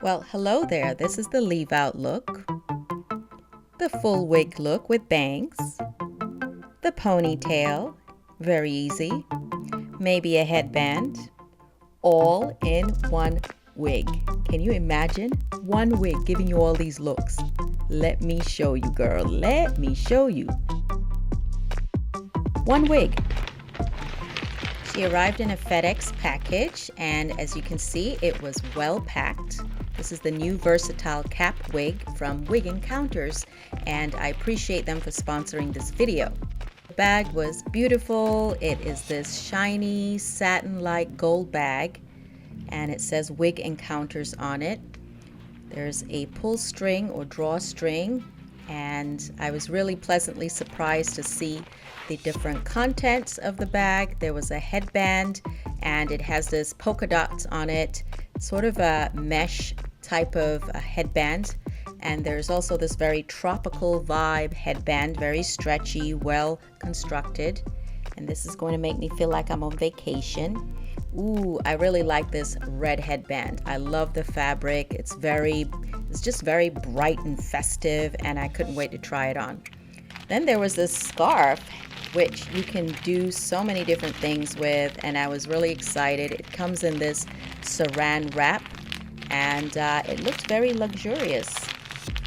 Well, hello there. This is the leave out look, the full wig look with bangs, the ponytail, very easy, maybe a headband, all in one wig. Can you imagine? One wig giving you all these looks. Let me show you, girl. Let me show you. One wig. She arrived in a FedEx package, and as you can see, it was well packed. This is the new versatile cap wig from WigEncounters, and I appreciate them for sponsoring this video. The bag was beautiful. It is this shiny satin-like gold bag, and it says WigEncounters on it. There's a pull string or drawstring, and I was really pleasantly surprised to see the different contents of the bag. There was a headband, and it has this polka dots on it, sort of a mesh type of a headband. And there's also this very tropical vibe headband, very stretchy, well constructed. And this is going to make me feel like I'm on vacation. Ooh, I really like this red headband. I love the fabric. It's just very bright and festive, and I couldn't wait to try it on. Then there was this scarf, which you can do so many different things with, and I was really excited. It comes in this saran wrap, and it looks very luxurious.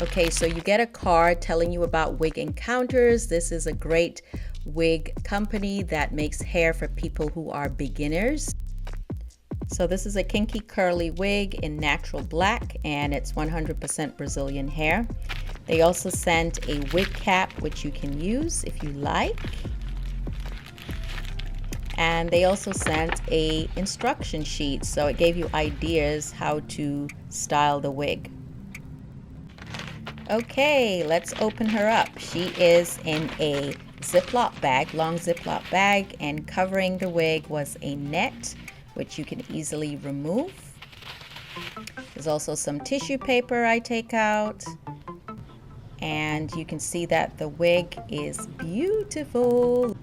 Okay, so you get a card telling you about WigEncounters. This is a great wig company that makes hair for people who are beginners. So this is a kinky curly wig in natural black, and it's 100% Brazilian hair. They also sent a wig cap, which you can use if you like. And they also sent a instruction sheet, so it gave you ideas how to style the wig. Okay, let's open her up. She is in a Ziploc bag, long Ziploc bag, and covering the wig was a net, which you can easily remove. There's also some tissue paper I take out, and you can see that the wig is beautiful.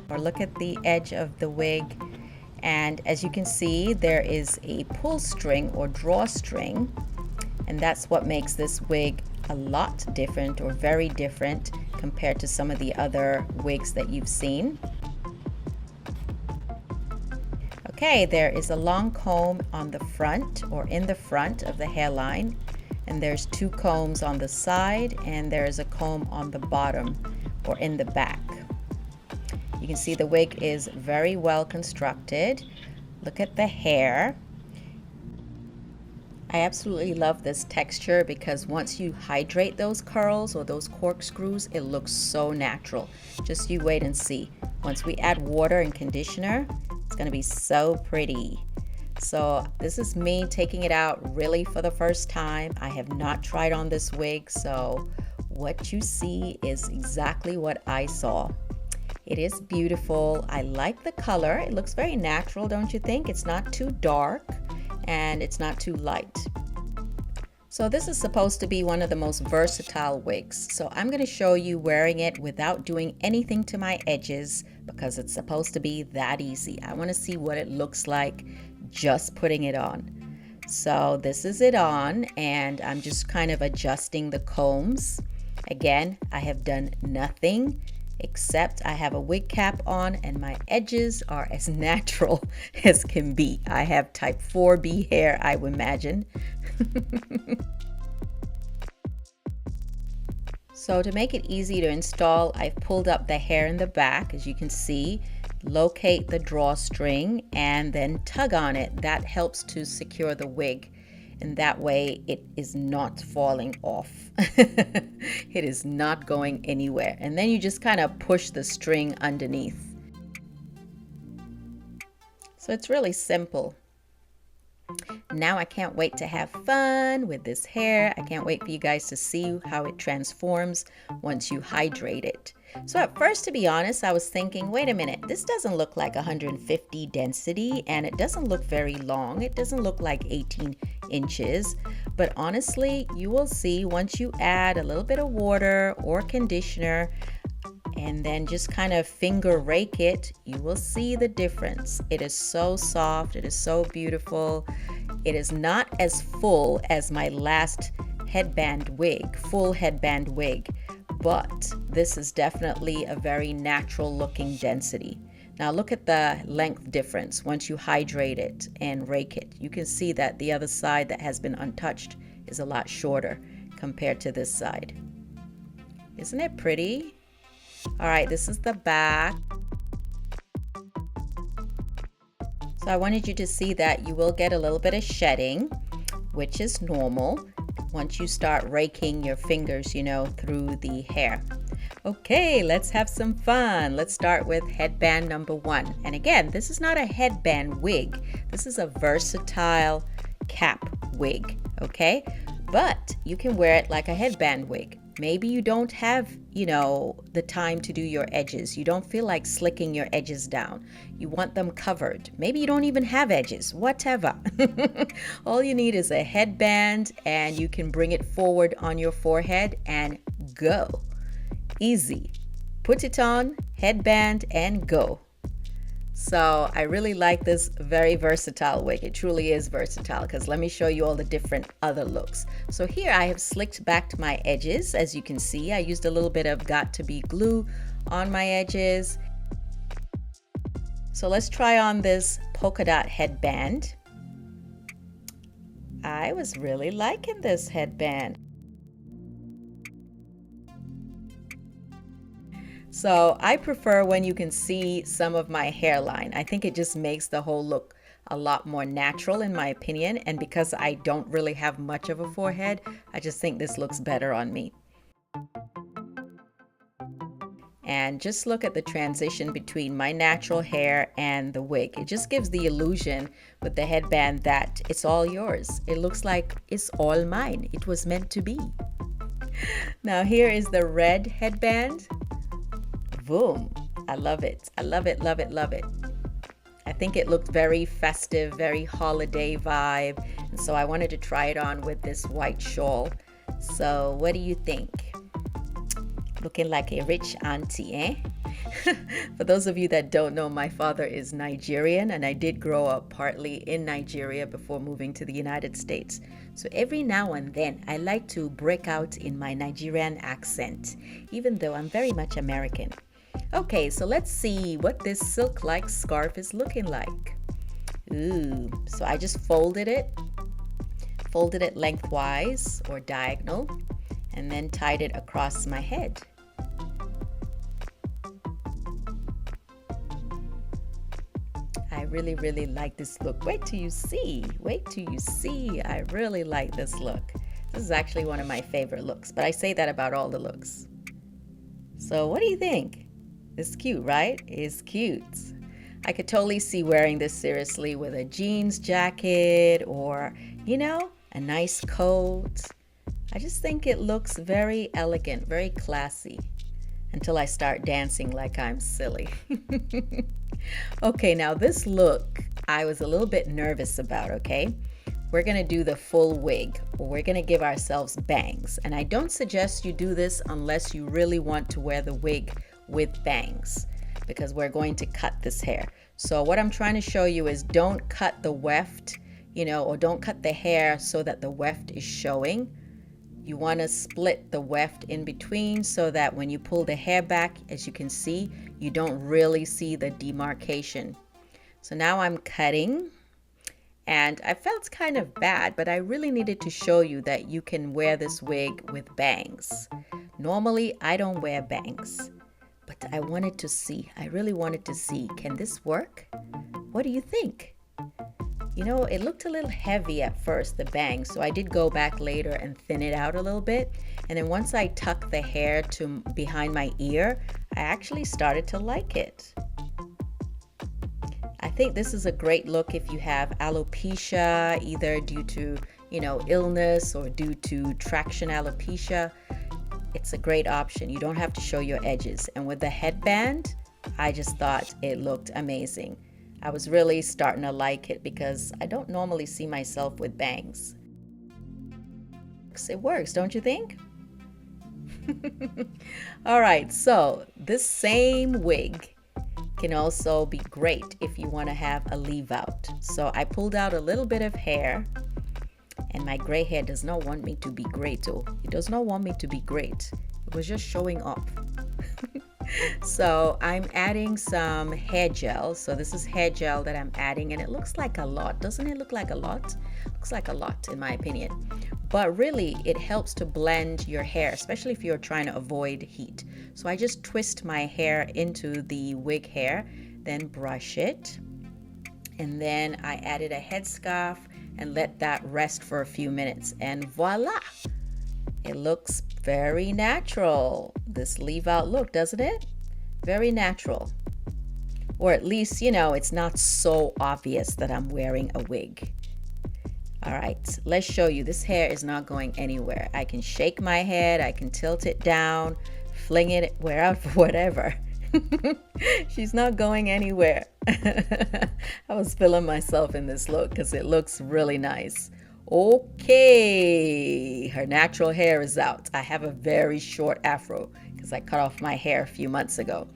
Or look at the edge of the wig, and as you can see, there is a pull string or drawstring, and that's what makes this wig a lot different, or very different, compared to some of the other wigs that you've seen. Okay, there is a long comb on the front, or in the front of the hairline, and there's two combs on the side, and there is a comb on the bottom or in the back. You can see the wig is very well constructed. Look at the hair. I absolutely love this texture because once you hydrate those curls or those corkscrews, it looks so natural. Just you wait and see. Once we add water and conditioner, it's going to be so pretty. So this is me taking it out really for the first time. I have not tried on this wig, so what you see is exactly what I saw. It is beautiful. I like the color. It looks very natural, don't you think? It's not too dark and it's not too light. So this is supposed to be one of the most versatile wigs. So I'm going to show you wearing it without doing anything to my edges because it's supposed to be that easy. I want to see what it looks like just putting it on. So this is it on, and I'm just kind of adjusting the combs. Again, I have done nothing except I have a wig cap on, and my edges are as natural as can be. I have type 4B hair, I would imagine. So to make it easy to install, I've pulled up the hair in the back, as you can see. Locate the drawstring and then tug on it. That helps to secure the wig, and that way it is not falling off. It is not going anywhere. And then you just kind of push the string underneath. So it's really simple. Now I can't wait to have fun with this hair. I can't wait for you guys to see how it transforms once you hydrate it. So at first, to be honest, I was thinking, wait a minute, this doesn't look like 150 density, and it doesn't look very long. It doesn't look like 18 inches. But honestly, you will see once you add a little bit of water or conditioner and then just kind of finger rake it, you will see the difference. It is so soft. It is so beautiful. It is not as full as my last headband wig, full headband wig, but this is definitely a very natural looking density. Now look at the length difference once you hydrate it and rake it. You can see that the other side that has been untouched is a lot shorter compared to this side. Isn't it pretty? All right, this is the back. So I wanted you to see that you will get a little bit of shedding, which is normal once you start raking your fingers, you know, through the hair. Okay, let's have some fun. Let's start with headband number 1. And again, this is not a headband wig. This is a versatile cap wig, okay? But you can wear it like a headband wig. Maybe you don't have, you know, the time to do your edges. You don't feel like slicking your edges down. You want them covered. Maybe you don't even have edges, whatever. All you need is a headband and you can bring it forward on your forehead and go. Easy. Put it on, headband, and go. So I really like this very versatile wig. It truly is versatile because let me show you all the different other looks. So here I have slicked back my edges. As you can see, I used a little bit of got-to-be glue on my edges. So let's try on this polka dot headband. I was really liking this headband. So I prefer when you can see some of my hairline. I think it just makes the whole look a lot more natural in my opinion. And because I don't really have much of a forehead, I just think this looks better on me. And just look at the transition between my natural hair and the wig. It just gives the illusion with the headband that it's all yours. It looks like it's all mine. It was meant to be. Now here is the red headband. Boom. I love it. I love it, love it, love it. I think it looked very festive, very holiday vibe. And so I wanted to try it on with this white shawl. So what do you think? Looking like a rich auntie, eh? For those of you that don't know, my father is Nigerian and I did grow up partly in Nigeria before moving to the United States. So every now and then I like to break out in my Nigerian accent, even though I'm very much American. Okay, so let's see what this silk-like scarf is looking like. Ooh, so I just folded it lengthwise or diagonal, and then tied it across my head. I really, really like this look. Wait till you see. Wait till you see. I really like this look. This is actually one of my favorite looks, but I say that about all the looks. So what do you think? It's cute, right? It's cute. I could totally see wearing this seriously with a jeans jacket or, you know, a nice coat. I just think it looks very elegant, very classy until I start dancing like I'm silly. Okay, now this look I was a little bit nervous about, okay? We're gonna do the full wig, or we're gonna give ourselves bangs. And I don't suggest you do this unless you really want to wear the wig with bangs, because we're going to cut this hair. So what I'm trying to show you is don't cut the weft, you know, or don't cut the hair so that the weft is showing. You want to split the weft in between so that when you pull the hair back, as you can see, you don't really see the demarcation. So now I'm cutting, and I felt kind of bad, but I really needed to show you that you can wear this wig with bangs. Normally, I don't wear bangs, but I wanted to see, I really wanted to see, can this work? What do you think? You know, it looked a little heavy at first, the bangs, so I did go back later and thin it out a little bit. And then once I tucked the hair to behind my ear, I actually started to like it. I think this is a great look if you have alopecia, either due to, you know, illness or due to traction alopecia. It's a great option. You don't have to show your edges. And with the headband, I just thought it looked amazing. I was really starting to like it because I don't normally see myself with bangs. It works, don't you think? All right, so this same wig can also be great if you want to have a leave out. So I pulled out a little bit of hair, and my gray hair does not want me to be great. Oh, it does not want me to be great. It was just showing off. So I'm adding some hair gel. So this is hair gel that I'm adding, and it looks like a lot. Doesn't it look like a lot? Looks like a lot in my opinion. But really it helps to blend your hair, especially if you're trying to avoid heat. So I just twist my hair into the wig hair, then brush it. And then I added a headscarf and let that rest for a few minutes, and voila! It looks very natural. This leave out look, doesn't it? Very natural. Or at least, you know, it's not so obvious that I'm wearing a wig. All right, let's show you. This hair is not going anywhere. I can shake my head, I can tilt it down, fling it whatever. She's not going anywhere. I was feeling myself in this look because it looks really nice. Okay, her natural hair is out. I have a very short afro because I cut off my hair a few months ago.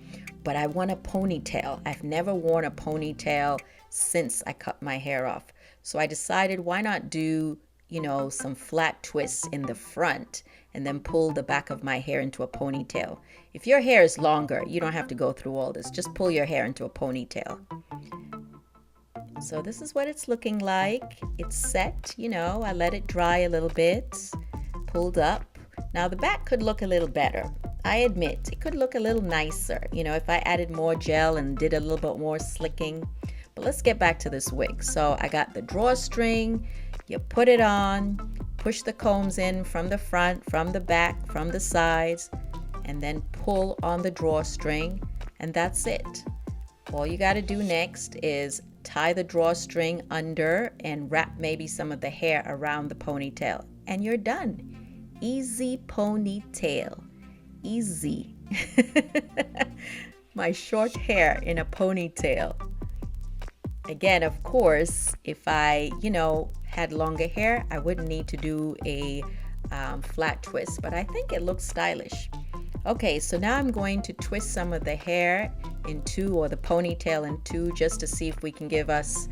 But I want a ponytail. I've never worn a ponytail since I cut my hair off. So I decided, why not do, you know, some flat twists in the front and then pull the back of my hair into a ponytail. If your hair is longer, you don't have to go through all this. Just pull your hair into a ponytail. So this is what it's looking like. It's set, you know, I let it dry a little bit, pulled up. Now the back could look a little better. I admit, it could look a little nicer, you know, if I added more gel and did a little bit more slicking. But let's get back to this wig. So I got the drawstring, you put it on, push the combs in from the front, from the back, from the sides, and then pull on the drawstring, and that's it. All you got to do next is tie the drawstring under and wrap maybe some of the hair around the ponytail, and you're done. Easy ponytail. Easy. My short hair in a ponytail. Again, of course, if I, you know, had longer hair, I wouldn't need to do a flat twist, but I think it looks stylish. Okay, so now I'm going to twist some of the hair in two, or the ponytail in two, just to see if we can give us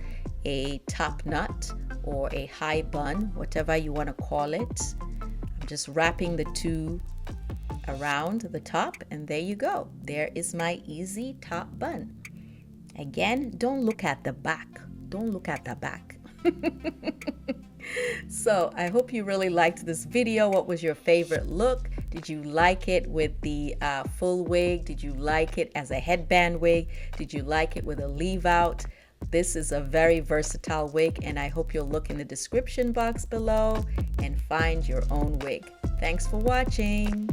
a top knot or a high bun, whatever you want to call it. I'm just wrapping the two around the top, and there you go. There is my easy top bun. Again, don't look at the back. Don't look at the back. So I hope you really liked this video. What was your favorite look? Did you like it with the full wig? Did you like it as a headband wig? Did you like it with a leave out? This is a very versatile wig, and I hope you'll look in the description box below and find your own wig. Thanks for watching.